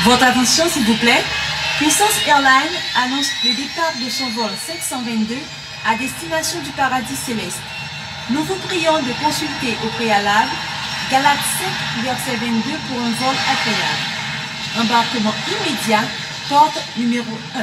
Votre attention s'il vous plaît. Puissance Airlines annonce le départ de son vol 522 à destination du paradis céleste. Nous vous prions de consulter au préalable Galates 5, verset 22 pour un vol agréable. Embarquement immédiat, porte numéro 1.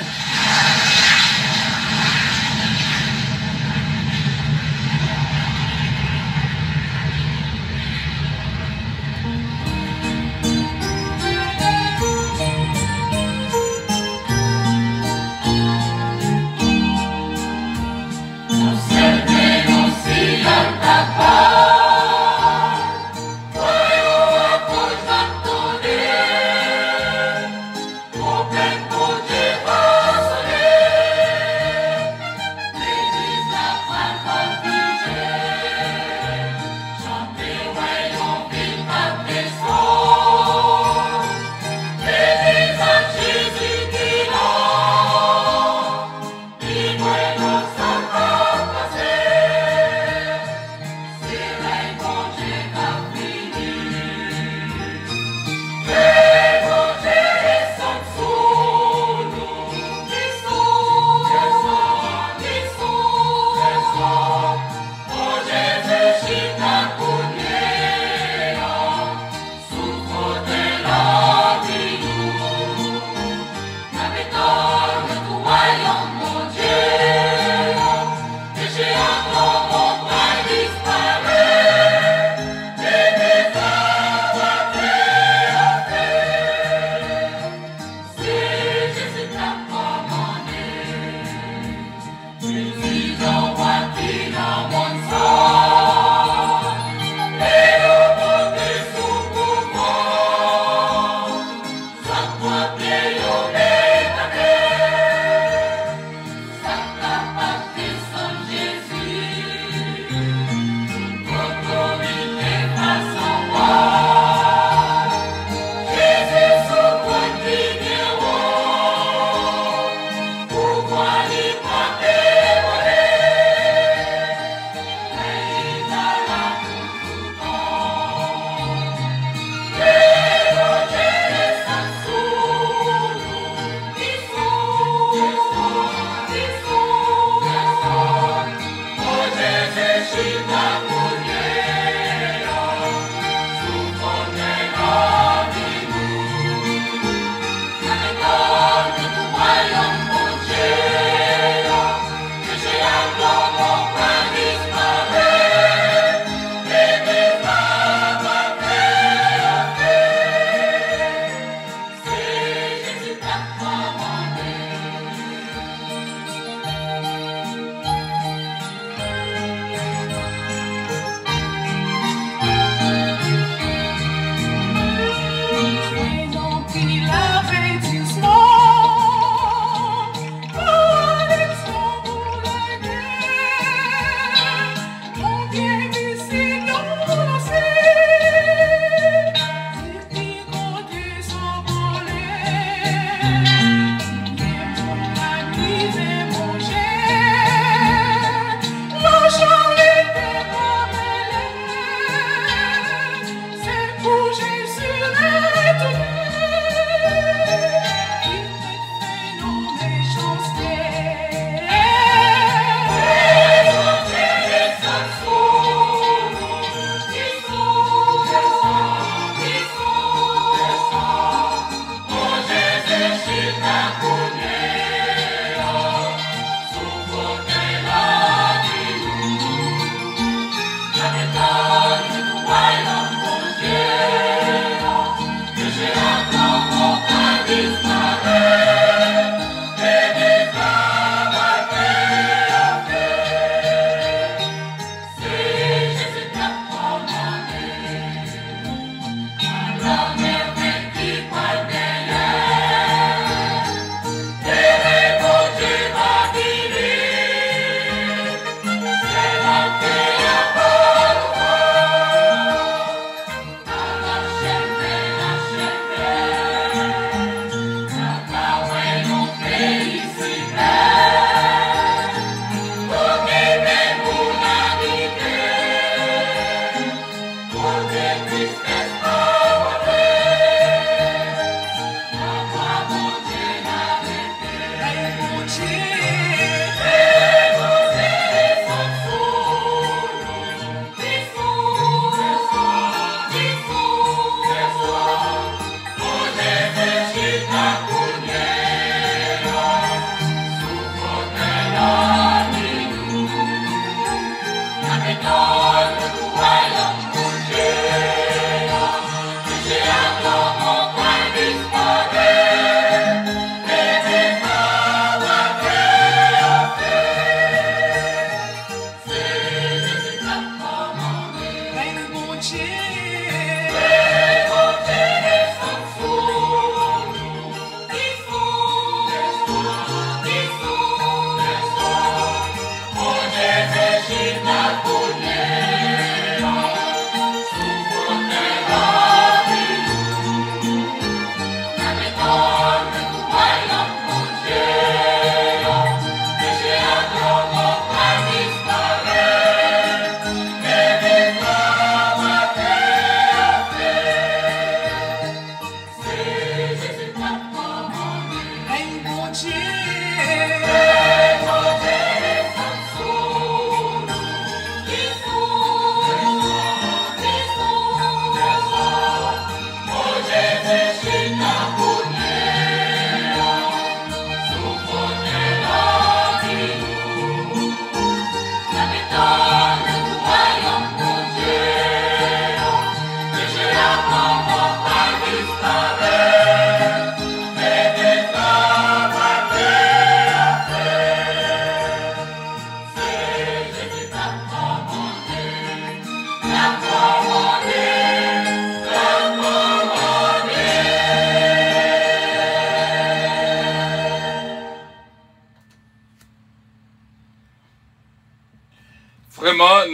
O tempo de vaso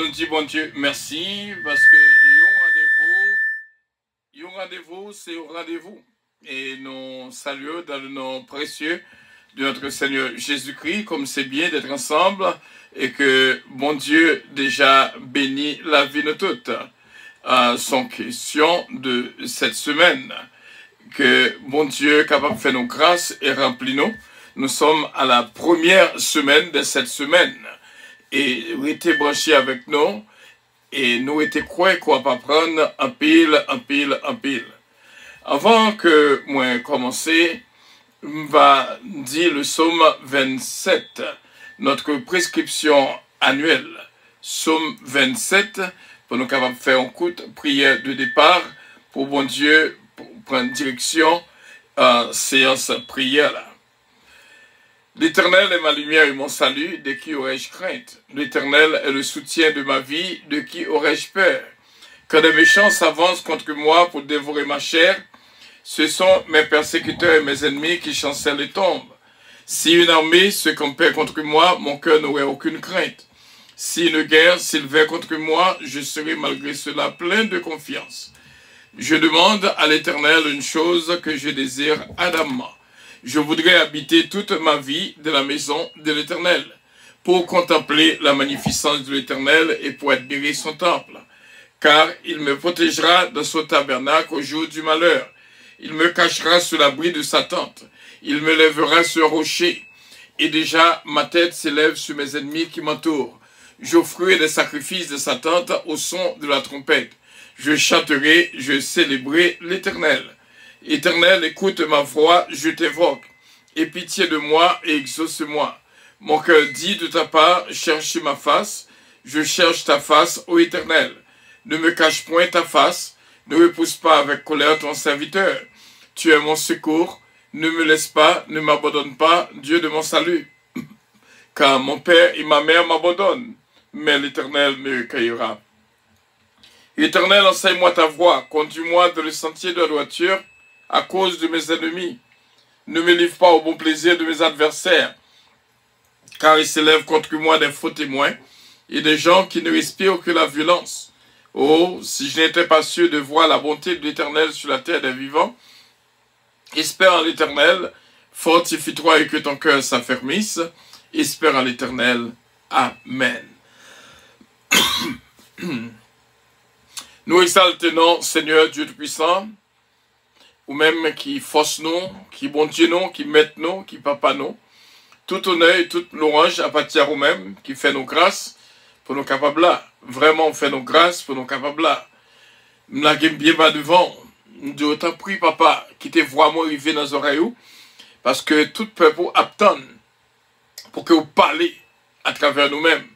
nous dit, bon Dieu, merci, parce que rendez-vous, c'est un rendez-vous. Et nous saluons dans le nom précieux de notre Seigneur Jésus-Christ, comme c'est bien d'être ensemble, et que, bon Dieu, déjà bénit la vie de toutes. Sans question de cette semaine, que bon Dieu est capable de faire nos grâces et remplir nous. Nous sommes à la première semaine de cette semaine. Et vous étiez branchés avec nous. Et nous étions croyants qu'on va prendre un pile. Avant que moi commencer, on va dire le psaume 27, notre prescription annuelle. Psaume 27, pour nous capables de faire une courte prière de départ pour bon Dieu, pour prendre direction séance prière là. L'Éternel est ma lumière et mon salut, de qui aurais-je crainte? L'Éternel est le soutien de ma vie, de qui aurais-je peur? Quand des méchants s'avancent contre moi pour dévorer ma chair, ce sont mes persécuteurs et mes ennemis qui chancellent et tombent. Si une armée se campait contre moi, mon cœur n'aurait aucune crainte. Si une guerre s'élevait contre moi, je serais malgré cela plein de confiance. Je demande à l'Éternel une chose que je désire ardemment. Je voudrais habiter toute ma vie de la maison de l'Éternel, pour contempler la magnificence de l'Éternel et pour admirer son temple. Car il me protégera dans son tabernacle au jour du malheur. Il me cachera sous l'abri de sa tente. Il me lèvera sur un rocher. Et déjà ma tête s'élève sur mes ennemis qui m'entourent. J'offrirai des sacrifices de sa tente au son de la trompette. Je chanterai, je célébrerai l'Éternel. Éternel, écoute ma voix, je t'évoque. Aie pitié de moi et exauce-moi. Mon cœur dit de ta part, cherche ma face. Je cherche ta face, ô Éternel. Ne me cache point ta face. Ne repousse pas avec colère ton serviteur. Tu es mon secours. Ne me laisse pas, ne m'abandonne pas, Dieu de mon salut. Car mon père et ma mère m'abandonnent, mais l'Éternel me cueillera. Éternel, enseigne-moi ta voie. Conduis-moi dans le sentier de la droiture, à cause de mes ennemis. Ne me livre pas au bon plaisir de mes adversaires, car ils s'élèvent contre moi des faux témoins et des gens qui ne respirent que la violence. Oh, si je n'étais pas sûr de voir la bonté de l'Éternel sur la terre des vivants, espère en l'Éternel, fortifie-toi et que ton cœur s'affermisse, espère en l'Éternel. Amen. Nous exaltons, Seigneur Dieu Tout-Puissant, ou même qui force nous, qui bon Dieu nous, qui met nous, qui papa nous. Tout honneur et toute louange appartient à nous-mêmes, qui fait nos grâces pour nos capables là. Vraiment, on fait nos grâces pour nos capables là. Nous n'avons bien pas devant. Nous t'en prie, papa, qui te voit moi arriver dans les oreilles, parce que tout peuple attend pour que vous parlez à travers nous-mêmes.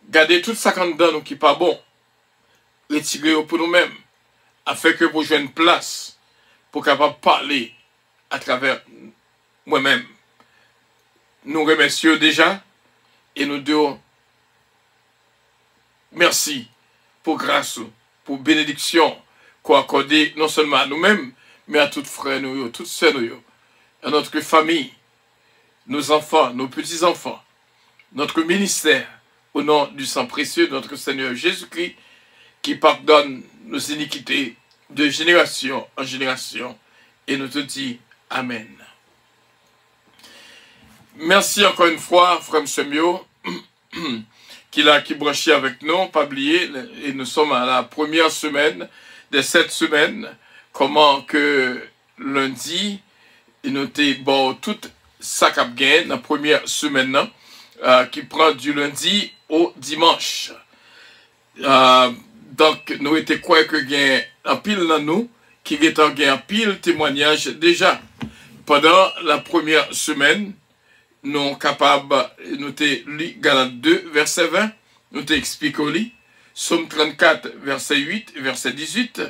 Gardez tout ça dans nous qui n'est pas bon. Retirez-vous pour nous-mêmes, afin que vous jouiez une place pour capable parler à travers moi-même. Nous remercions déjà et nous disons merci pour grâce, pour bénédiction qu'on accorde non seulement à nous-mêmes, mais à toutes frères, nous, toutes sœurs, nous, à notre famille, nos enfants, nos petits-enfants, notre ministère, au nom du sang précieux de notre Seigneur Jésus-Christ, qui pardonne nos iniquités de génération en génération, et nous te dit Amen. Merci encore une fois, frère Semio, qui branché avec nous, pas oublier, et nous sommes à la première semaine de cette semaine, comment que lundi, il nous était bon tout ça cap gain, la première semaine, qui prend du lundi au dimanche. Donc, nous étions quoi que gain un pile dans nous, qui est un pile témoignage déjà. Pendant la première semaine, nous sommes capables, nous lu Galates 2, verset 20, nous expliqué li, Somme 34, verset 8, verset 18,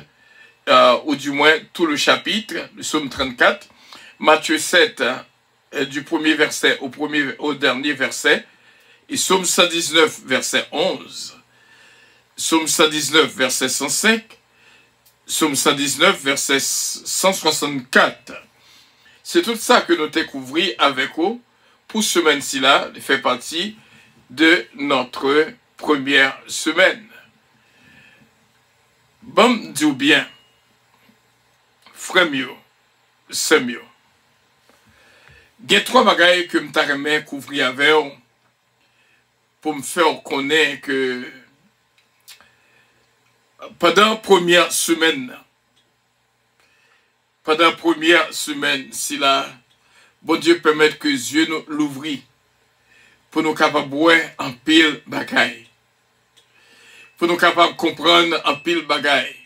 ou du moins tout le chapitre, le Somme 34, Matthieu 7, du premier verset au dernier verset, et Somme 119, verset 11, Somme 119, verset 105, Somme 119, verset 164. C'est tout ça que nous découvrons avec vous pour ce semaine-ci là, fait partie de notre première semaine. Bon, dis bien, frère mieux, c'est mieux. Il y a 3 bagailles que je t'ai couvrir avec vous pour me faire connaître que pendant la première semaine, si là, bon Dieu permet que les yeux nous l'ouvrent pour nous capables de voir en pile bagaille, pour nous capables de comprendre en pile bagaille.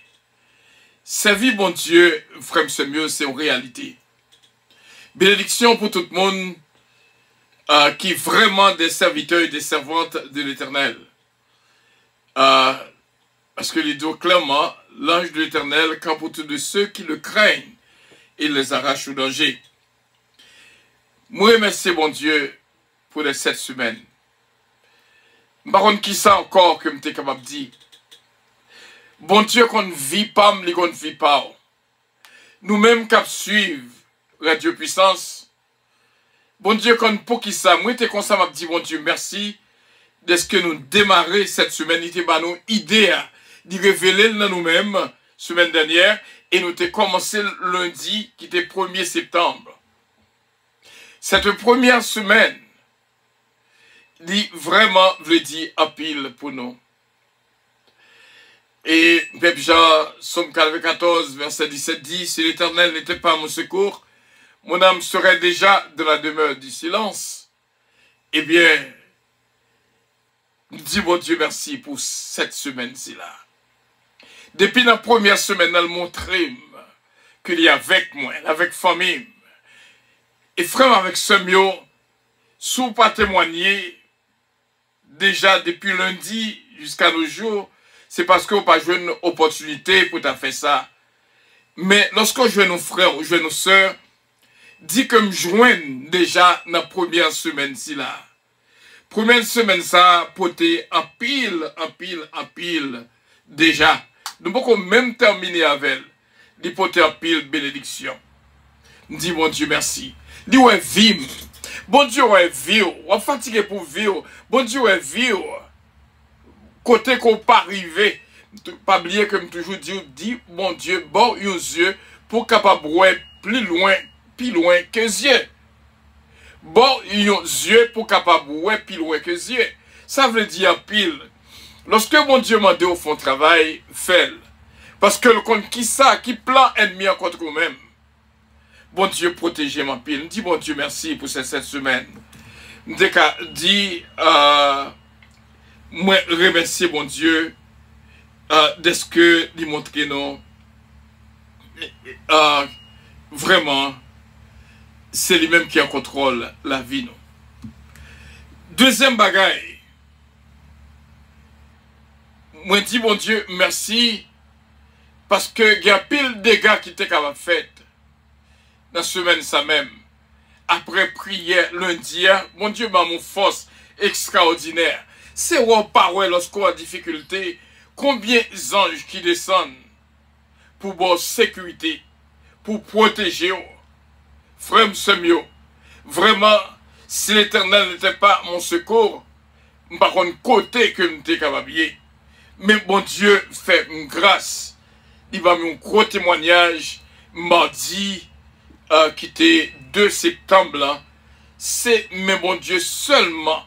Servir bon Dieu, frère, c'est mieux, c'est une réalité. Bénédiction pour tout le monde qui est vraiment des serviteurs et des servantes de l'Éternel. Parce que il dit clairement, l'ange de l'Éternel campe autour de ceux qui le craignent et les arrache au danger. Moi, remercie bon Dieu pour les 7 semaines. Par contre, qui ça encore que je suis capable de dire? Bon Dieu qu'on ne vit pas, mais qu'on ne vit pas. Nous-mêmes qui suivons Radio Puissance, bon Dieu qu'on pour qui ça? Moi, je comme ça, m'a dit bon Dieu, merci de ce que nous démarrer cette semaine. Il était nous idée de révéler nous-mêmes semaine dernière et nous avons commencé lundi qui était 1er septembre. Cette première semaine, dit vraiment veut dire en pile pour nous. Et même Jean, Somme 14, verset 17 dit, si l'Éternel n'était pas mon secours, mon âme serait déjà dans la demeure du silence. Eh bien, dis mon Dieu merci pour cette semaine-ci là. Depuis la première semaine, elle montrait qu'il y a avec moi, avec famille. Et frère, avec ce mieux, si vous pas témoigner, déjà depuis lundi jusqu'à nos jours, c'est parce que vous n'avez pas joué une opportunité pour faire ça. Mais lorsque je joue nos frères ou nos soeurs, dis que me joignent déjà dans la première semaine-ci là. Première semaine ça, poté en pile, déjà. Nous pouvons même terminer avec elle. Dis poté en pile bénédiction. Dis mon Dieu merci. Dis ouais vivre. Bon Dieu ouais vivre. On fatigué pour vivre. Bon Dieu ouais vivre. Côté qu'on pas arriver. Pas oublier que je toujours dis mon Dieu bon yeux pour capable voir plus loin que yeux. Bon yeux pour capable voir plus loin que yeux. Ça veut dire pile. Lorsque mon Dieu m'a dit au fond travail, fait. Parce que le compte qui ça, qui plan ennemi contre nous-mêmes. Bon Dieu protégez ma pile. Dis bon Dieu merci pour cette semaine. Dis moi remercier bon Dieu de ce que il montre nous vraiment c'est lui-même qui en contrôle la vie nous. Deuxième bagaille. Moi dis bon Dieu merci parce que il y a pile de dégâts qui étaient capable fait dans la semaine ça même. Après prière lundi, mon Dieu m'a mon force extraordinaire. C'est où on parle lorsqu'on a difficulté, combien d'anges qui descendent pour bonne sécurité, pour protéger. Frère mieux. Vraiment, si l'Éternel n'était pas mon secours, par contre côté que nous étions capables. Mais bon Dieu fait une grâce. Il va me un gros témoignage mardi qui était 2 septembre. C'est mais bon Dieu seulement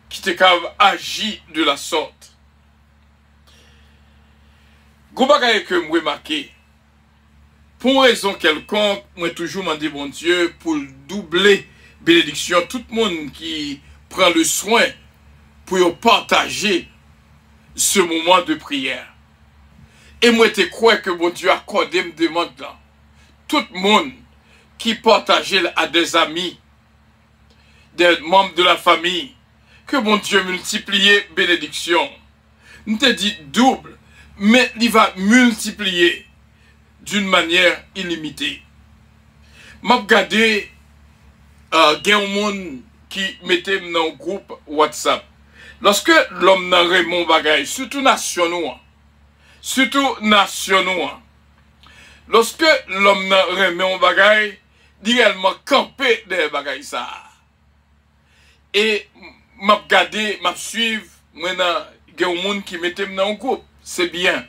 qui était capable d'agir de la sorte. Goubagaye que moi remarqué. Pour raison quelconque, moi toujours demandé bon Dieu pour doubler bénédiction tout le monde qui prend le soin pour partager ce moment de prière. Et moi je crois que bon Dieu accordé me demande là. Tout le monde qui partageait à des amis, des membres de la famille, que bon Dieu multiplie bénédiction. Nous te dit double, mais il va multiplier d'une manière illimitée. M'a regardé il y a un monde qui mettait dans un groupe WhatsApp. Lorsque l'homme n'a Raymond Bagay, surtout nationaux, lorsque l'homme n'a Raymond Bagay, réellement campé des bagailles ça. Et m'a regardé, m'a suivre maintenant, il y a un monde qui mette dans un groupe, c'est bien.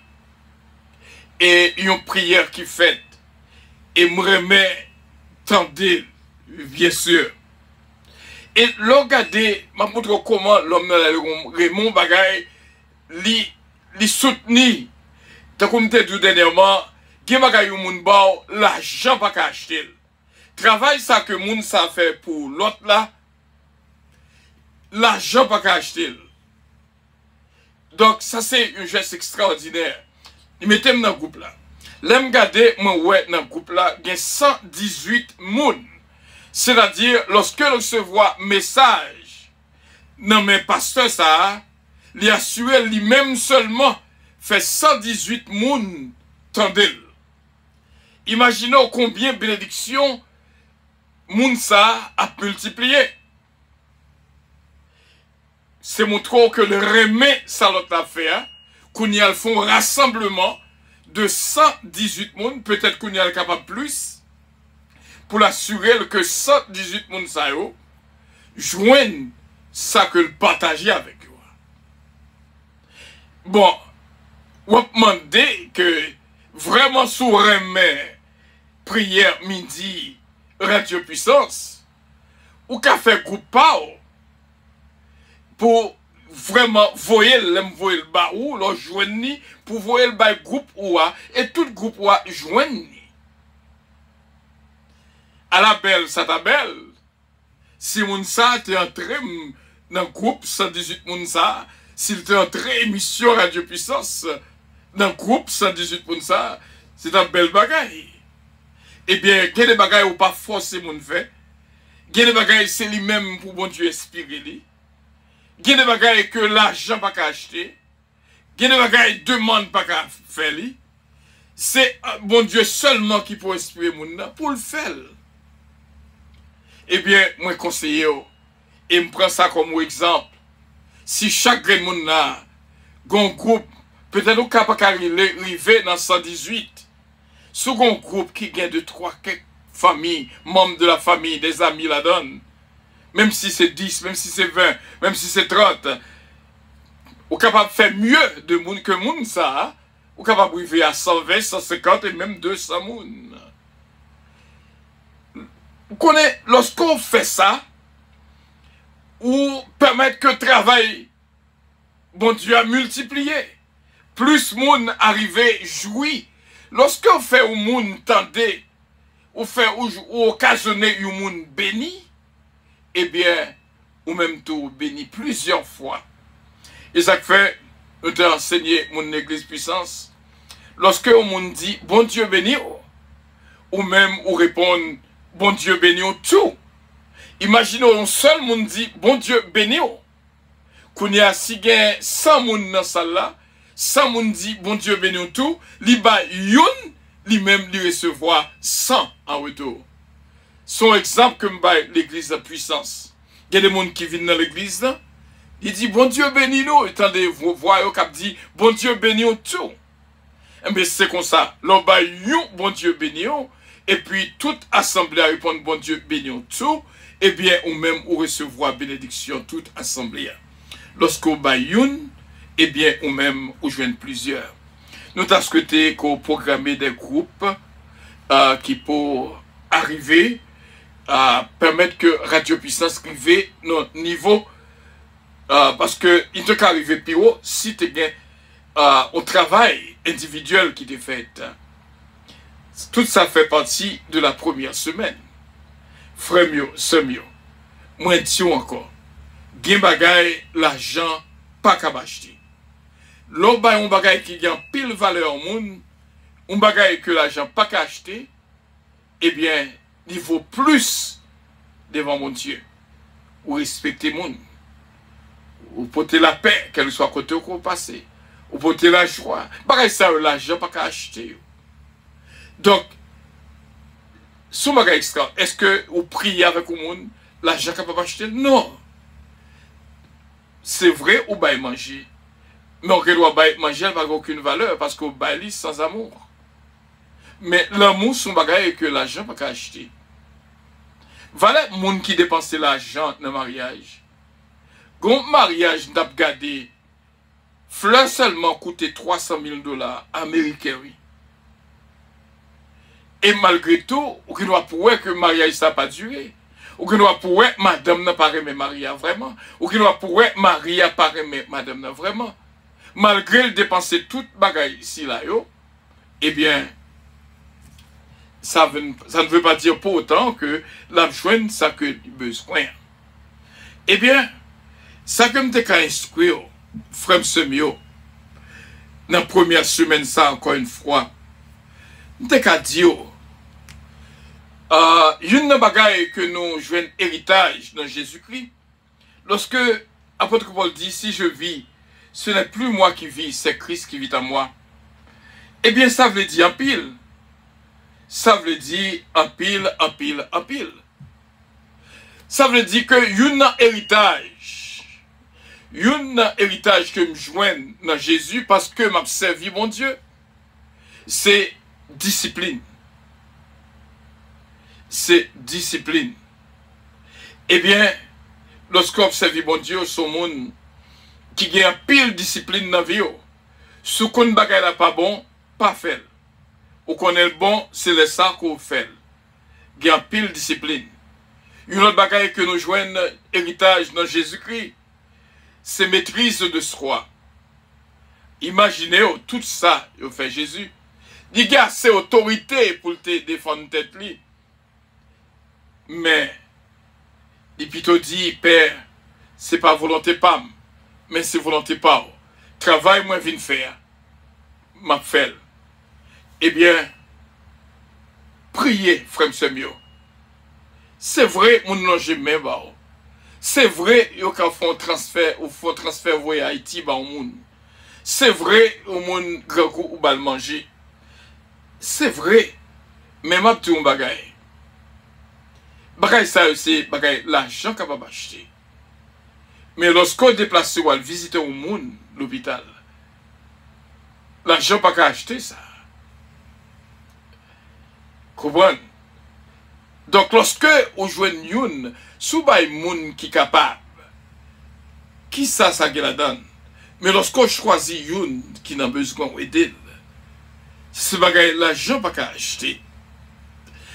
Et une prière qui fait, et me remet, tendez, bien sûr. Et là, regardez, je montre comment l'homme Raymond Bagay li soutenu. Tant comme je dit dernièrement, gen bagay ou moun ba l'argent pas acheter. Travail ça que moun ça fait pour l'autre là, l'argent pas acheter. Donc ça c'est un geste extraordinaire. Il mettait dans le groupe là. L'aime garder moi ouais dans le groupe là, il y a 118 moun. C'est-à-dire lorsque l'on recevoir message dans mes pasteurs ça, li assuré lui-même seulement fait 118 moun tendel. Imaginez combien de bénédictions moun ça a multiplié. C'est montrant que le remède ça l'autre affaire, qu'on y a le fond rassemblement de 118 moun, peut-être qu'on y a le capable plus, pour l'assurer que 118 moun ça yo, joignent ça que le partager avec eux. Bon, on demande que vraiment sous remède prière midi radio puissance ou qu'a fait groupe pour vraiment voyer le bas ou le joindre pour voyer le bas groupe ou et tout groupe ou joindre à la belle ça ta belle si moun sa t'es entré dans le groupe 118 moun sa s'il t'est entré émission radio puissance dans le groupe 118 moun sa c'est un bel bagay. Eh bien, il y a des bagailles où pas forcer mon fait. Il y a des bagailles c'est lui-même pour bon Dieu inspirer lui. Il y a des bagailles que l'argent pas acheter. Il y a des bagailles demande pas faire lui. C'est bon Dieu seulement qui peut inspirer mon pour le faire. Eh bien, moi conseiller et me prends ça comme exemple. Si chaque monde là, un groupe peut-être au capable d'arriver dans 118. Second groupe qui gagne de 3 familles, membres de la famille, des amis la donne. Même si c'est 10, même si c'est 20, même si c'est 30. Ou capable de faire mieux de monde que monde ça. Ou capable d'arriver à 120, 150 et même 200 moun. Vous connaissez, lorsqu'on fait ça, ou permettre que le travail, bon Dieu a multiplié. Plus moun arrivé, jouit. Lorsque vous faites un monde tendez, ou occasionner un monde béni, eh bien, ou même tout béni plusieurs fois. Et ça fait, nous t'ai enseigné mon église puissance. Lorsque on monde dit, bon Dieu béni, ou même ou répond, bon Dieu béni tout. Imaginons un seul monde dit, bon Dieu béni, qu'on y a si 100 moun dans salle là, 100 moun dit, bon Dieu béni tout, li ba youn, li même li recevoir 100 en retour. Son exemple que m'ba l'église de puissance. Il y a des gens qui viennent dans l'église là, il dit, bon Dieu béni nous, et attendez, vous voyez, qui dit, bon Dieu béni tout. Mais c'est comme ça, l'on ba youn, bon Dieu béni, et puis toute assemblée répond, bon Dieu béni tout, et bien, ou même, ou recevoir bénédiction, toute assemblée. Lorsqu'on ba youn, eh bien, ou même, ou joignent plusieurs. Nous avons souhaité qu'on programme des groupes qui peuvent arriver à permettre que Radio Puissance arrive notre niveau parce que il te arriver plus haut si tu as un travail individuel qui est fait. Tout ça fait partie de la première semaine. Frère mieux, sœur mieux. Moi, dis encore. Gen bagay l'argent pas qu'à acheter. L'autre bagay un bagay qui gagne pile valeur au monde, un bagay que l'argent pas qu'à acheter, eh bien, il vaut plus devant mon Dieu. Ou respecter mon. Ou porter la paix, qu'elle soit côté au passé. Ou porter la joie. Bagay ça, l'argent pas qu'à acheter. Donc, sous bagay extra, est-ce que vous priez avec le monde, l'argent qu'on peut acheter? Non. C'est vrai, ou bail manger. Mais on doit manger, elle n'a aucune valeur parce qu'on baille sans amour. Mais l'amour, c'est un bagage que l'argent ne peut pas acheter. Voilà les gens qui dépensent l'argent dans le mariage. Quand le mariage n'a pas gardé fleur seulement coûtait 300 000 $ américains, oui. Et malgré tout, on doit prouver que le mariage n'a pas duré. On doit prouver que madame n'a pas aimé Maria vraiment. On doit prouver que Maria n'a pas aimé madame n'a vraiment. Malgré le dépenser toute bagaille ici, là, yo, eh bien, ça ne veut pas dire pour autant que la joindre ça que besoin. Eh bien, ça que je t'ai instruit, frère Semio, dans la première semaine, ça encore une fois, je t'ai dit, une bagaille que nous jouons héritage dans Jésus-Christ, lorsque l'apôtre Paul dit, si je vis, ce n'est plus moi qui vis, c'est Christ qui vit en moi. Eh bien, ça veut dire en pile. Ça veut dire en pile, en pile, en pile. Ça veut dire que un héritage que je joigne dans Jésus parce que m'a servi mon Dieu, c'est discipline. C'est discipline. Eh bien, lorsqu'on servi mon Dieu, son monde qui a un pile discipline dans la vie, ce qu'on bagaille là pas bon, pas fait. Ou qu'on est bon, c'est le ça qu'on fait. Il y a un pile discipline. Une autre bagaille que nous joignons héritage dans Jésus-Christ, c'est maîtrise de soi. Imaginez tout ça, il fait Jésus. Les gars, c'est autorité pour te défendre tête li. Mais, il plutôt dit, Père, c'est pas volonté pas, mais c'est volonté pas. Travail, moi, viens faire. M'a fait. Eh bien, priez, frère Semio. C'est vrai, mon nom jamais ba. C'est vrai, yo ka font transfert ou font transfert voyer Haïti ba au monde. C'est vrai, au monde grand coup ou bal manger. C'est vrai, mais m'a dit un bagay. Bagay ça c'est bagay l'argent capable acheter. Mais lorsqu'on déplace ou al visiter au monde l'hôpital, l'argent pas qu'à acheter ça. Comprenez? Donc, lorsque on joue une, sous bay moun qui capable, qui ça la donne? Mais lorsqu'on choisit une qui n'a besoin d'aider, c'est bagay l'argent pas qu'à acheter.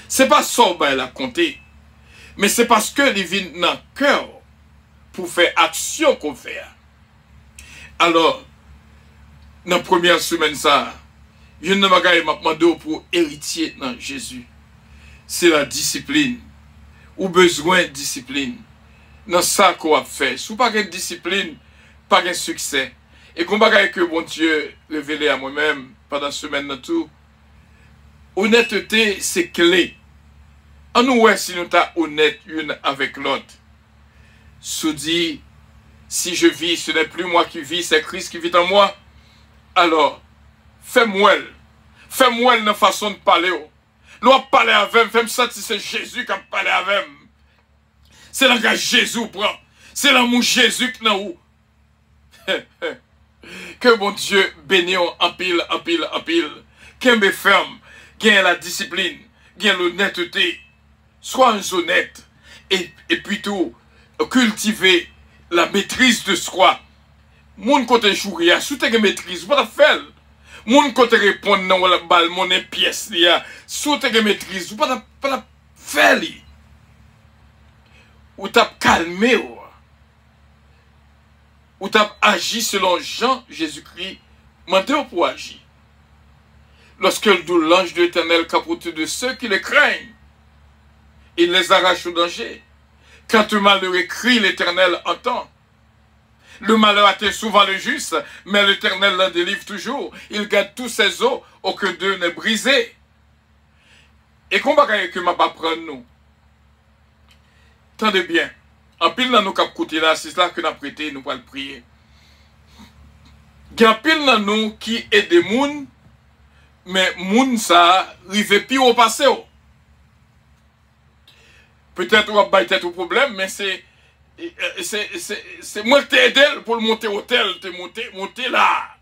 C'est pas ça bay la compter, mais c'est parce que les vient dans le cœur pour faire action qu'on fait. Alors, dans la première semaine, ça, il y a une bagay m'a demandé pour héritier dans Jésus. C'est la discipline. Ou besoin de discipline. Dans ça qu'on a fait. Si vous n'avez pas de discipline, pas de succès. Et qu'on bagaille que bon Dieu révélé à moi-même pendant la semaine dans tout. Honnêteté, c'est clé. En nous, ouais, si nous sommes honnêtes une avec l'autre. Se dit, si je vis, ce n'est plus moi qui vis, c'est Christ qui vit en moi. Alors, fais-moi une façon de parler. L'on parler avec, fais-moi sentir c'est Jésus qui a parlé avec. C'est langage Jésus prend. C'est l'amour Jésus qui n'a où. Que bon Dieu bénisse en pile, en pile, en pile. Qu'un me ferme, gagne la discipline, gagne l'honnêteté. Sois honnête. Et plutôt, cultiver la maîtrise de soi. Moun côté jouer, sous ta maîtrise, pas faire. Moun côté répondre non la balle mon pièce là, sous ta maîtrise, pas faire li. Ou t'as calmé ou t'as agi selon Jean Jésus-Christ, menteur pour agir. Lorsque l'ange de l'Éternel capote de ceux qui le craignent, il les arrache au danger. Quand le malheur crie, l'Éternel entend. Le malheur atteint souvent le juste, mais l'Éternel l'en délivre toujours. Il garde tous ses os, aucun d'eux n'est brisé. Et qu'on va que m'a pas prendre nous. Tendez bien. En pile dans nous cap côté là, c'est cela que nous avons prêté, nous allons prier. Il y a pile dans nous qui est des moun, mais moun ça rive pire au passé. Peut-être on va battre tout problème, mais c'est moi qui t'ai aidé pour le monter au hôtel, monter là.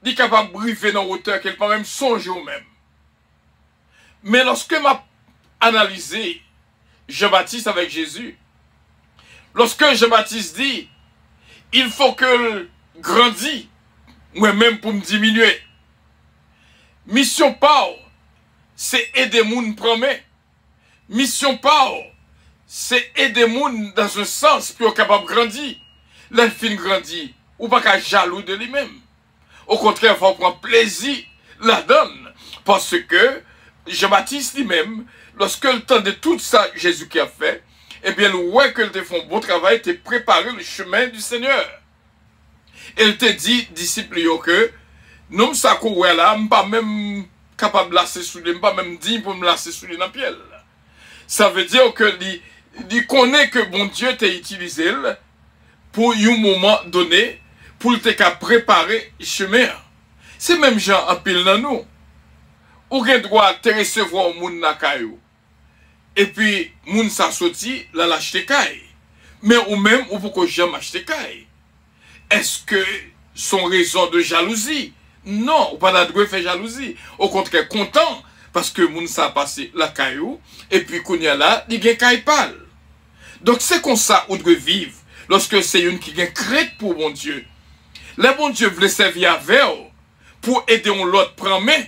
Il est capable de briver dans hauteur, qu'elle peut même songer au même. Mais lorsque m'a analysé Jean-Baptiste avec Jésus, lorsque Jean-Baptiste dit, il faut que grandir, moi-même pour me diminuer. Mission PAO, c'est aider les gens promet. Mission PAO, c'est aider les gens dans un sens pour être capable de grandir. Les filles grandissent, ou pas qu'à jaloux de lui-même. Au contraire, il faut prendre plaisir la donne. Parce que Jean-Baptiste lui-même, lorsque le temps de tout ça, Jésus qui a fait, eh bien, le ouais que te font bon travail, te préparer le chemin du Seigneur. Et il te dit, disciple, que non, ça courait là, je ne suis pas même capable de lasser sous lui, je ne suis pas même digne pour me lasser sous lui dans la pielle. Ça veut dire que il connaît que bon Dieu t'a utilisé pour un moment donné, pour te préparer le chemin. C'est même gens en pile dans nous. Ou gen droit te recevoir moun na kayou. Et puis, moun sa sorti, la l'acheter kay. Mais ou même, ou pourquoi jamais acheter kay. Est-ce que son raison de jalousie? Non, ou pas la droit faire jalousie. Au contraire, content, parce que moun sa a passé la kayou, et puis qu'on y a là, il gen kay pal. Donc c'est comme ça ou doit vivre, lorsque c'est une qui gen crête pour bon Dieu. Le bon Dieu voulait servir avec eux, pour aider l'autre prendre main,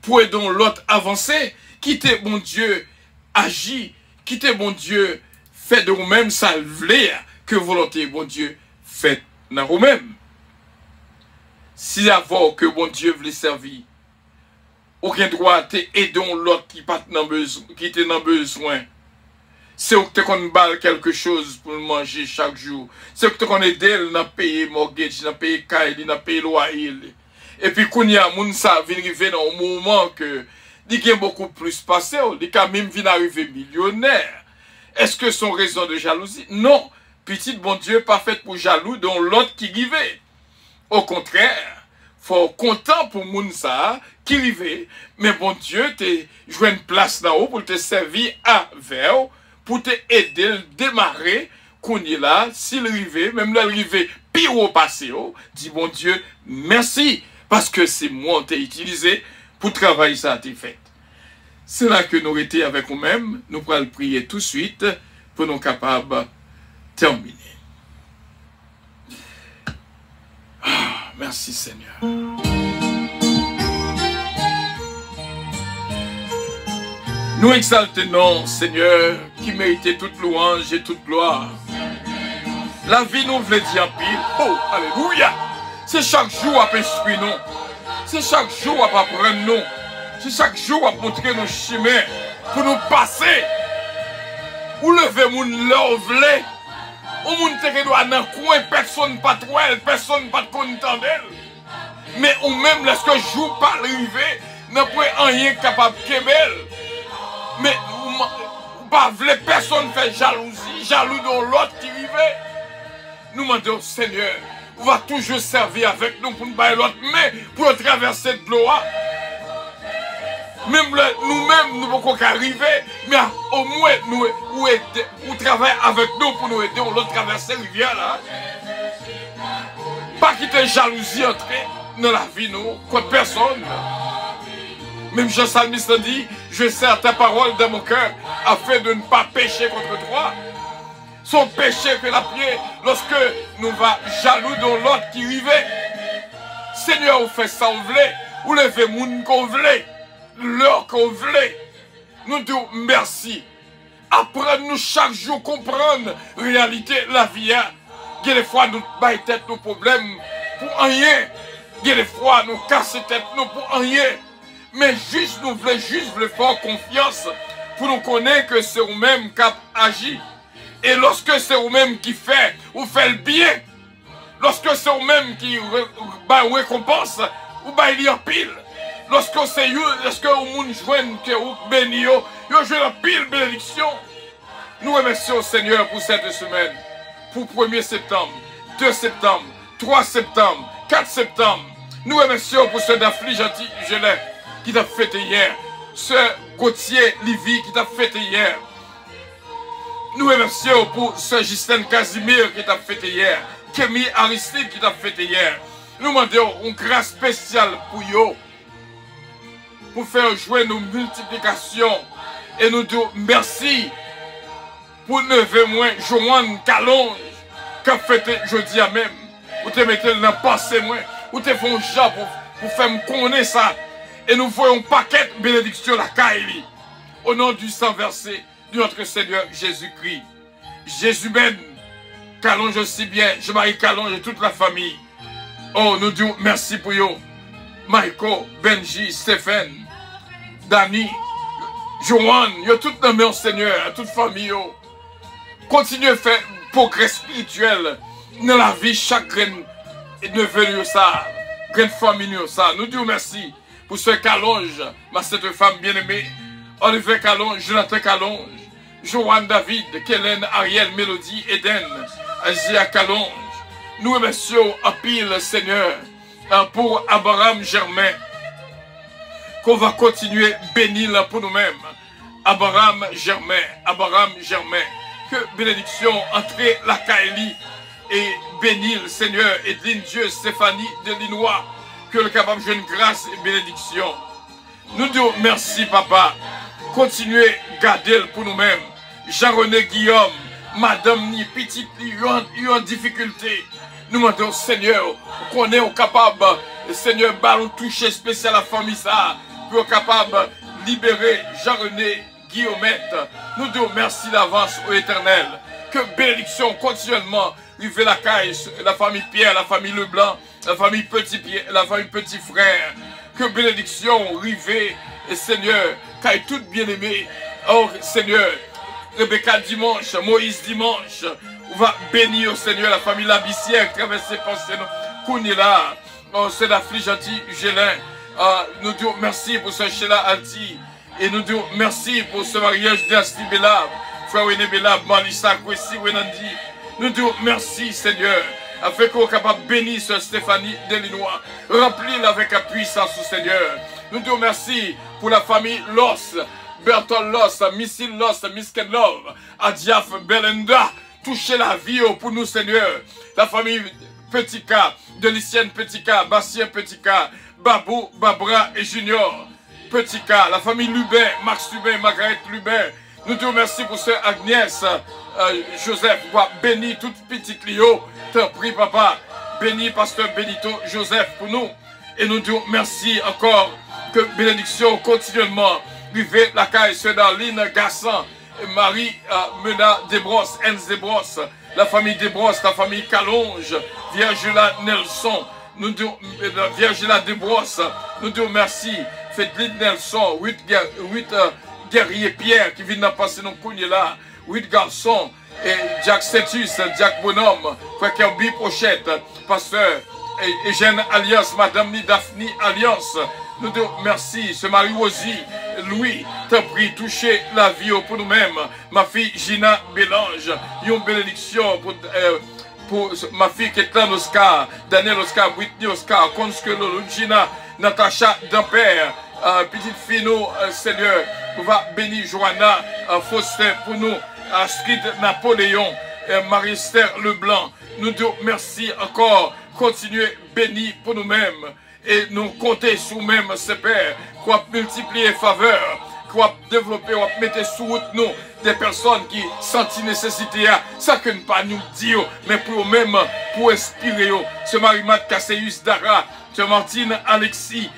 pour aider l'autre avancer, quitter bon Dieu agir, quitter bon Dieu fait de vous-même ça voulait que volonté bon Dieu fait dans vous-même. Si avant que bon Dieu voulait servir, aucun droit d'aider l'autre qui était dans besoin. C'est que tu balle quelque chose pour manger chaque jour. C'est que tu aides dans payer mortgage, dans payer caille, dans payer loyer. Et puis, quand il y a moun sa vient arriver dans un moment que il y a beaucoup plus passé, il a même vient arriver millionnaire. Est-ce que son raison de jalousie? Non. Petit bon Dieu pas fait pour jaloux dont l'autre qui vivait. Au contraire, faut content pour moun sa qui vivait, mais bon Dieu te joué une place là-haut pour te servir à vers, pour te aider à démarrer qu'on est là, s'il arrivait, même l'arrivée pire au passé, dit bon Dieu, merci. Parce que c'est moi qui t'ai utilisé pour travailler ça à tes fêtes. C'est là que nous étions avec nous-mêmes. Nous pourrons prier tout de suite pour nous capables de terminer. Ah, merci Seigneur. Nous exaltons Seigneur qui méritait toute louange et toute gloire. La vie nous voulait dire en pile. Oh, alléluia! C'est chaque jour à instruire nous. C'est chaque jour à apprendre nous. C'est chaque jour à montrer nos chemins pour nous passer. Ou lever mon l'ovle. Ou moun te doit dans coin, personne pas trop elle, personne pas content d'elle. Mais ou même lorsque jour pas arrivé, n'a pas rien capable kebel. Mais ou pas vle personne fait jalousie, jaloux dans l'autre qui vivait. Nous demandons Seigneur, on va toujours servir avec nous pour nous bailler l'autre main pour traverser de l'eau. Même nous-mêmes, nous ne pouvons pas arriver, mais au moins nous travaillons avec nous pour nous aider à l'autre traverser la rivière là. Pas quitter jalousie entrer dans la vie nous, contre personne. Même Jean Salmiste dit, je sers ta parole dans mon cœur afin de ne pas pécher contre toi. Son péché que la pied lorsque nous va jaloux dans l'autre qui vivait. Seigneur, vous faites ça, vous voulez, vous levez moun qu'on voulait, l'heure qu'on voulait. Nous disons merci. Apprenez-nous chaque jour comprendre la réalité de la vie. Il y a des fois nous baillons tête nos problèmes pour rien. Il y a des fois nous cassons tête nous pour rien. Mais juste nous voulons faire confiance pour nous connaître que c'est vous-même qui agit. Et lorsque c'est vous-même qui fait, vous faites le bien. Lorsque c'est vous-même qui récompense, vous baillez en pile. Lorsque c'est vous, lorsque vous joignez que vous bénissez, vous jouez en pile bénédiction. Nous remercions Seigneur pour cette semaine. Pour 1er septembre, 2 septembre, 3 septembre, 4 septembre. Nous remercions pour ce Daphne gentil Gelais qui t'a fêté hier. Ce Gauthier Livy qui t'a fêté hier. Nous remercions pour ce Justin Casimir qui t'a fêté hier. Kémy Aristide qui t'a fêté hier. Nous demandons une grâce spéciale pour eux. Pour faire jouer nos multiplications. Et nous disons merci pour lever moins Joanne Calonge qui a fêté jeudi à même. ou te mettez dans la pensée, moi, ou te font genre pour faire me connaître ça. Et nous voyons un paquet de bénédictions la Kaili. Au nom du sang versé de notre Seigneur Jésus-Christ. Jésus ben, qu'allonge aussi bien, je marie qu'allonge et toute la famille. Oh, nous disons merci pour vous. Michael, Benji, Stéphane, Danny, Joanne, yo tout nommé au Seigneur, toute famille. Yo. Continuez à faire progrès spirituel dans la vie, chaque graine neveu ça, graine famille ça. Nous disons merci pour ce qu'allonge, ma cette femme bien-aimée, Olivier Calonge, Jonathan Calonge, Joanne David, Kellen, Ariel, Mélodie, Eden, Asia Calonge. Nous remercions en pile, Seigneur, pour Abraham Germain, qu'on va continuer bénir pour nous-mêmes. Abraham Germain, que bénédiction entre la Kaili et bénir, Seigneur, Edline Dieu, Stéphanie de Linois, que le capable de une grâce et bénédiction. Nous disons merci, Papa. Continuez à garder pour nous-mêmes. Jean-René Guillaume, Madame ni petite, ils ont difficulté. Nous demandons, Seigneur, qu'on est capable, Seigneur, ballon touché spécial à la famille, ça, pour capable de libérer Jean-René Guillaumette. Nous disons merci d'avance au Éternel. Que bénédiction continuellement, vive la caille, la famille Pierre, la famille Leblanc, la famille Petit Pierre, la famille Petit Frère. Que bénédiction, rivée, Seigneur, caille tout bien-aimé. Oh, Seigneur, Rebecca dimanche, Moïse dimanche, on va bénir, Seigneur, la famille Labissière qui traverse ses pensées. Kounila, oh, c'est la fille gentille, Gélin. Nous disons merci pour ce Sheila Alti. Et nous disons merci pour ce mariage d'Asti Belab, frère Wene Belab, Malissa, Kwesi, Wenandi. Nous disons merci, Seigneur, afin qu'on soit capable de bénir ce Stéphanie Delinois. Remplis-la avec la puissance, Seigneur. Nous disons merci pour la famille Loss, Bertol Loss, Missile Loss, Misken Love, Adiaf Belenda. Touchez la vie pour nous, Seigneur. La famille Petit K, Delicienne Petit K, Bastien Petit K, Babou, Babra et Junior Petit K, la famille Lubin, Max Lubin, Margaret Lubin. Nous te remercions pour ce Agnès, Joseph, béni toute petite Lio. T'en prie, Papa. Béni Pasteur Benito Joseph pour nous. Et nous te remercions encore que bénédiction continuellement. Vivez la caille, Darline Gassan, Marie Mena Desbrosses, Enz Desbrosses, la famille Desbrosses, la famille Calonge, Virgila Nelson, nous disons Virgila Desbrosses, nous disons merci, Fédline Nelson, 8 guerriers Pierre qui viennent de passer nos couilles là, 8 garçons, et Jack Cetus, Jack Bonhomme, Frère Kirby Pochette, Pasteur, et Eugène Alliance, Madame Ni Daphne Alliance. Nous disons merci, ce Marie Rosie, Louis, t'as pris, toucher la vie pour nous-mêmes. Ma fille Gina Bélange, une bénédiction pour ma fille Ketlan Oscar, Daniel Oscar, Whitney Oscar, Consuelo, Gina, Natacha Dampère, petite fille, nous, Seigneur, on va bénir Johanna, Faustin pour nous, Astrid Napoléon, Marie-Esther Leblanc. Nous disons merci encore, continuez béni pour nous-mêmes. Et nous compter sous même ces pères, qu'on multiplier faveur, qu'on développer, qu'on mettre sous route nous des personnes qui sentent nécessité à ça que ne pas nous dire, mais pour eux-mêmes, pour inspirer. Ce Marimat Casseus Dara, ce Martine Alexis,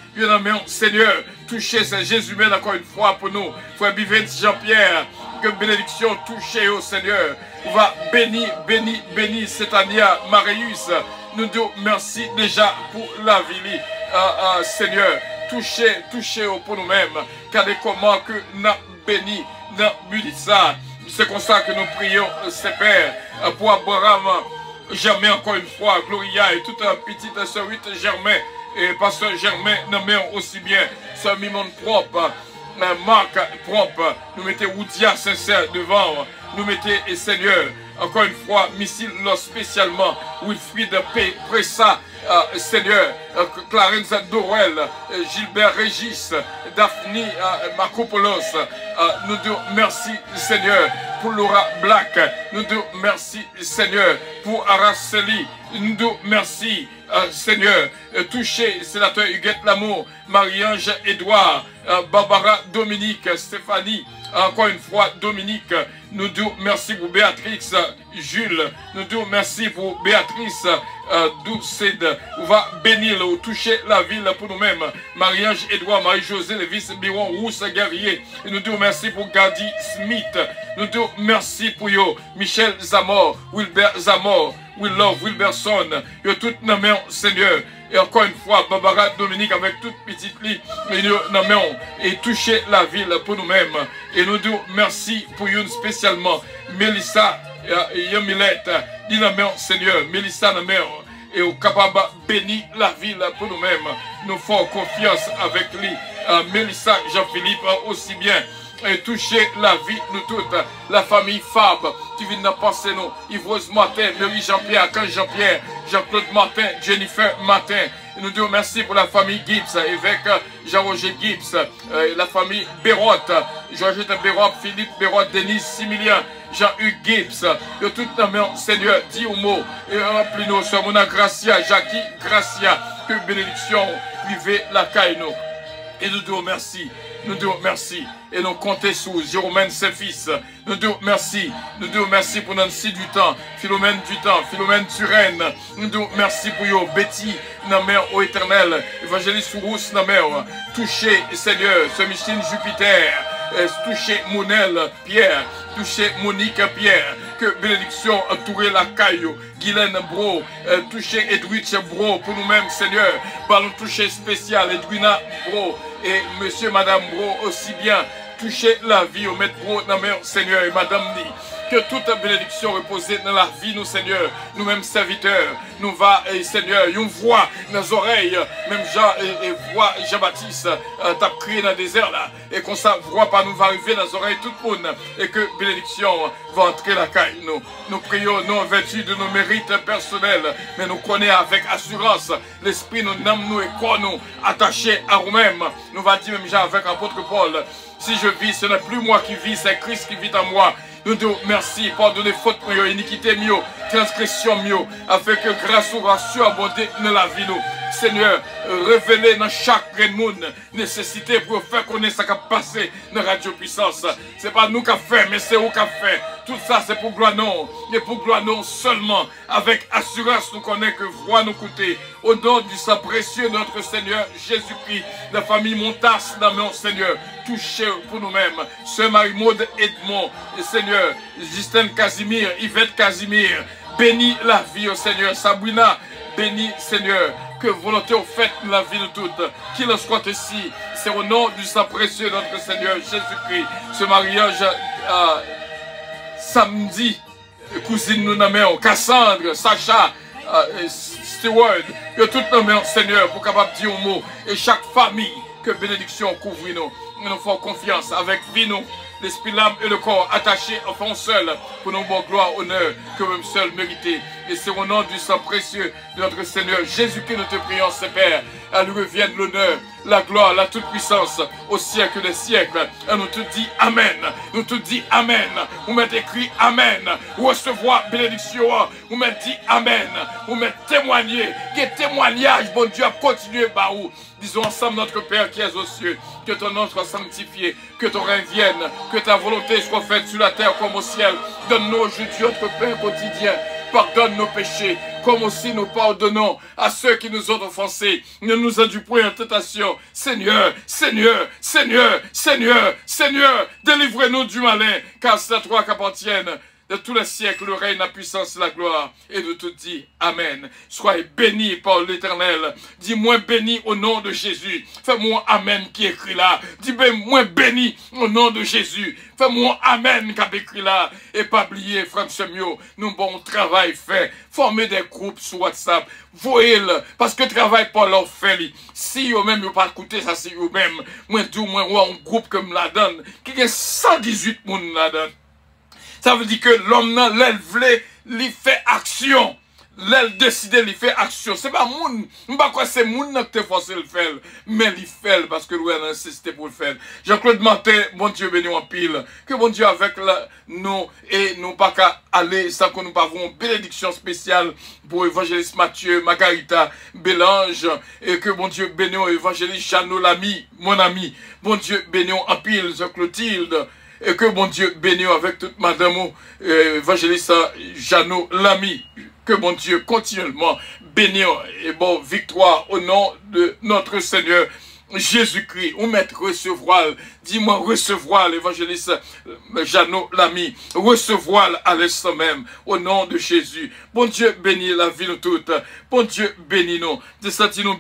Seigneur, touchez ce Jésus même encore une fois pour nous. Frère Bivens Jean-Pierre, que bénédiction touchez au Seigneur. On va bénir Cétania Marius. Nous disons merci déjà pour la vie. Seigneur, touchez pour nous-mêmes, car des comment que nous béni, nous bénissons. C'est comme ça que nous prions, Père, pour Abraham, Germain encore une fois, Gloria et toute petite sœur Germain, et Pasteur Germain, nous mettons aussi bien, sœur Mimon propre, Marc propre, nous mettons Woudia sincère devant, nous mettons, et Seigneur, encore une fois, missile spécialement, Wilfried Pressa, Seigneur, Clarence Dorel, Gilbert Régis, Daphne Makopoulos, nous disons merci Seigneur pour Laura Black, nous disons merci Seigneur pour Araceli, nous disons merci Seigneur, toucher sénateur Huguette Lamour, Marie-Ange Edouard, Barbara Dominique, Stéphanie, encore une fois Dominique. Nous disons merci pour Béatrice Jules. Nous disons merci pour Béatrice Doucide. On va bénir ou toucher la ville pour nous-mêmes. Marie-Ange Edouard, Marie-Josée, Lévis Biron, Rousse Guerrier. Et nous disons merci pour Gadi Smith. Nous disons merci pour yo, Michel Zamor, Wilbert Zamor, We Love Wilberson. Yo tout nommé Seigneur. Et encore une fois, Barbara Dominique avec toute petite lit, nous nommons et toucher la ville pour nous-mêmes. Et nous disons merci pour une spécialement, Mélissa Yamilette, dit nommons Seigneur, Mélissa nommons, et au capable bénir la ville pour nous-mêmes. Nous faisons confiance avec lui, Mélissa Jean-Philippe aussi bien. Et toucher la vie, nous toutes, la famille Fab, qui vient de passer nous, Yves Martin, Marie Jean-Pierre, Quand Jean-Pierre, Jean-Claude Martin, Jennifer Martin. Et nous disons merci pour la famille Gibbs, évêque Jean-Roger Gibbs, la famille Bérotte, Georgette Bérotte, Philippe Bérotte, Denis Similien, Jean-Hugues Gibbs, de toute la main, Seigneur, dis au mot, et remplis-nous, sur Mona Gracia, Jackie Gracia, que bénédiction, vivez la caille nous. Et nous disons merci. Nous disons merci. Et nous comptons sous Jérôme Saint-Fils. Nous disons merci. Nous disons merci pour Nancy du temps. Philomène du temps. Philomène Turenne. Nous disons merci pour yo. Betty, na mère au éternel. Évangéliste Rousse, na mère. Touchez, Seigneur, ce Micheline Jupiter. Touchez Monel Pierre. Touchez Monique Pierre. Que bénédiction entourer la caillou. Guylaine Bro. Touchez Edwidge Bro pour nous-mêmes, Seigneur. Ballon toucher spécial. Edwina Bro. Et monsieur, madame Bro aussi bien. Toucher la vie au maître Bro, Seigneur et madame Ni. Que toute bénédiction repose dans la vie, nous, Seigneur, nous-mêmes serviteurs, nous va, Seigneur, une voix dans les oreilles, même Jean et voix Jean-Baptiste, t'as crié dans le désert là, et qu'on sa voix par nous va arriver dans les oreilles tout le monde, et que bénédiction va entrer la caille, nous. Nous prions, non en vertu de nos mérites personnels, mais nous connaissons avec assurance, l'esprit nous nomme nous et quoi nous, attachés à nous-mêmes, nous va dire même Jean avec l'apôtre Paul, si je vis, ce n'est plus moi qui vis, c'est Christ qui vit en moi. Nous disons merci, pardonnez faute, iniquité, transgression, afin que grâce ou rassure abondée dans la vie, nous. Seigneur, révélez dans chaque monde nécessité pour faire connaître ce qui a passé dans Radio Puissance. Ce n'est pas nous qui avons fait, mais c'est vous qui avez fait. Tout ça, c'est pour gloire non. Et pour gloire non seulement. Avec assurance, nous connaissons que voix nous coûter. Au nom du sang précieux de notre Seigneur Jésus-Christ, la famille Montas, dans mon Seigneur, touchez pour nous-mêmes. Sœur Marie-Maude Edmond, Seigneur, Justine Casimir, Yvette Casimir, bénis la vie au Seigneur. Sabrina, bénis Seigneur. Que volonté au fait de la vie de toutes, qu'il en soit ici. C'est au nom du sang précieux de notre Seigneur Jésus-Christ. Ce mariage samedi, cousine nous nommons Cassandre, Sacha, Stewart, que toutes nos mains, Seigneur, pour capable dire un mot. Et chaque famille, que bénédiction couvre nous. Nous nous faisons confiance avec vie nous. L'esprit, l'âme et le corps attachés au fond seul pour nos bonnes gloire, honneur que même seul mérité. Et c'est au nom du sang précieux de notre Seigneur Jésus que nous te prions, Père. À lui revienne l'honneur, la gloire, la toute-puissance au siècle des siècles. Et nous te dit Amen. Nous te dit Amen. Vous mettez écrit Amen. Vous recevoir bénédiction. Vous mettez dit Amen. Vous mettez témoigner. Quel témoignage, bon Dieu, a continué par vous. Disons ensemble, notre Père qui est aux cieux, que ton nom soit sanctifié, que ton règne vienne, que ta volonté soit faite sur la terre comme au ciel. Donne-nous aujourd'hui notre pain quotidien. Pardonne nos péchés, comme aussi nous pardonnons à ceux qui nous ont offensés. Ne nous induis point en tentation. Seigneur, Seigneur, Seigneur, Seigneur, Seigneur, délivrez-nous du malin, car c'est à toi qu'appartiennent de tous les siècles le règne, la puissance, la gloire. Et nous te dis Amen. Soyez bénis par l'Éternel. Dis-moi béni au nom de Jésus. Fais-moi Amen qui écrit là. Dis-moi béni au nom de Jésus. Fais-moi Amen qui a écrit là. Et pas oublier, frère Semio, nous bon travail fait. Formez des groupes sur WhatsApp. Voyez-le. Parce que travail pas leur fait. Si eux-mêmes n'ont pas écouté ça, c'est eux-mêmes. Moi, tout, moi, un groupe comme la donne. Qui a 118 personnes la donne. Ça veut dire que l'homme n'a l'élève, il fait action. l'elle décide, il fait action. C'est pas moun, pas quoi c'est moun qui te force le faire, mais il fait parce que lui a insisté pour le faire. Jean-Claude Martin, bon Dieu béni en pile. Que bon Dieu avec nous et nous pas qu'à aller sans que nous avons une bénédiction spéciale pour évangéliste Mathieu, Margarita, Bélange, et que bon Dieu béni évangéliste Jeannot l'ami, mon ami. Bon Dieu béni en pile, Clotilde. Et que bon Dieu béni avec toute madame évangéliste Jeannot l'ami. Que bon Dieu continuellement béni et bon victoire au nom de notre Seigneur Jésus-Christ. Ou mettre recevoir, dis-moi recevoir l'évangéliste Jeannot l'ami, recevoir à l'instant même au nom de Jésus. Bon Dieu bénit la vie nous toutes. Bon Dieu bénit nous. De sentir nous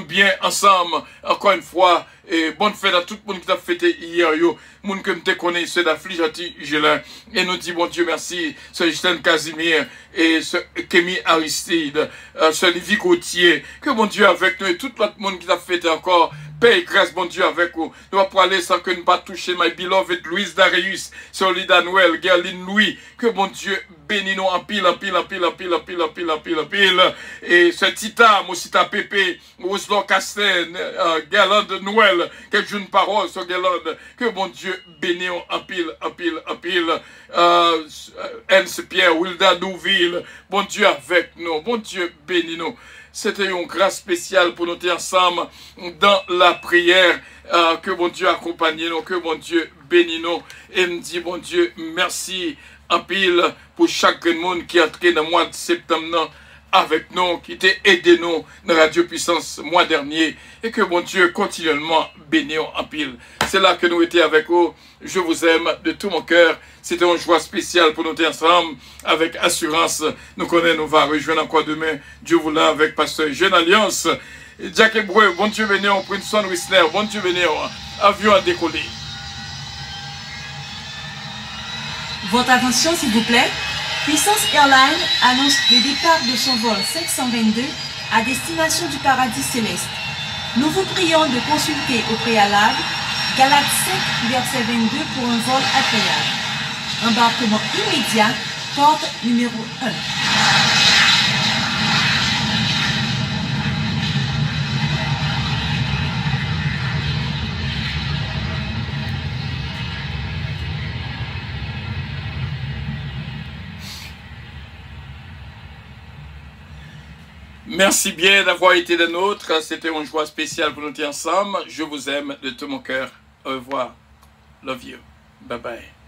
bien ensemble encore une fois. Et bonne fête à tout le monde qui t'a fêté hier, yo. Moun que te connaît, c'est d'Affligenti Gélin. Et nous dit, bon Dieu, merci, ce Justin Casimir et ce Kémy Aristide, ce Lévi Gauthier. Que bon Dieu avec nous et tout l'autre monde qui t'a fêté encore. Paix et grâce, bon Dieu, avec vous. Nous allons aller sans que nous pas toucher, my beloved Louise Darius, Solida Noël, Gerline Louis. Que bon Dieu bénisse nous en pile, en pile, en pile, en pile, en pile, en pile, en pile, en pile. Et ce Tita, Moussita Pépé, Roselon Castaine, Galande Noël, quelques jeunes paroles sur Galande. Que bon Dieu bénisse en pile, en pile, en pile. Ernst Pierre, Wilda Douville. Bon Dieu avec nous. Bon Dieu bénisse nous. C'était une grâce spéciale pour nous être ensemble dans la prière. Que bon Dieu accompagne nous, que bon Dieu bénisse nous. Et me dit, bon Dieu, merci en pile pour chaque monde qui est entré dans le mois de septembre avec nous, qui t'a aidé nous dans Radio Puissance le mois dernier. Et que bon Dieu continuellement bénisse en pile. C'est là que nous étions avec vous. Je vous aime de tout mon cœur. C'était une joie spéciale pour nous être ensemble avec assurance. Nous connaissons, nous va rejoindre encore demain. Dieu vous l'a avec Pasteur Jeune Alliance. Jack Hébreu, bon Dieu béni, Princeton Whistler, bon Dieu béni, avion à décoller. Votre attention s'il vous plaît. Puissance Airlines annonce le départ de son vol 522 à destination du paradis céleste. Nous vous prions de consulter au préalable Galates 5, verset 22 pour un vol agréable. Embarquement immédiat, porte numéro 1. Merci bien d'avoir été des nôtres. C'était une joie spéciale pour nous être ensemble. Je vous aime de tout mon cœur. Au revoir. Love you. Bye bye.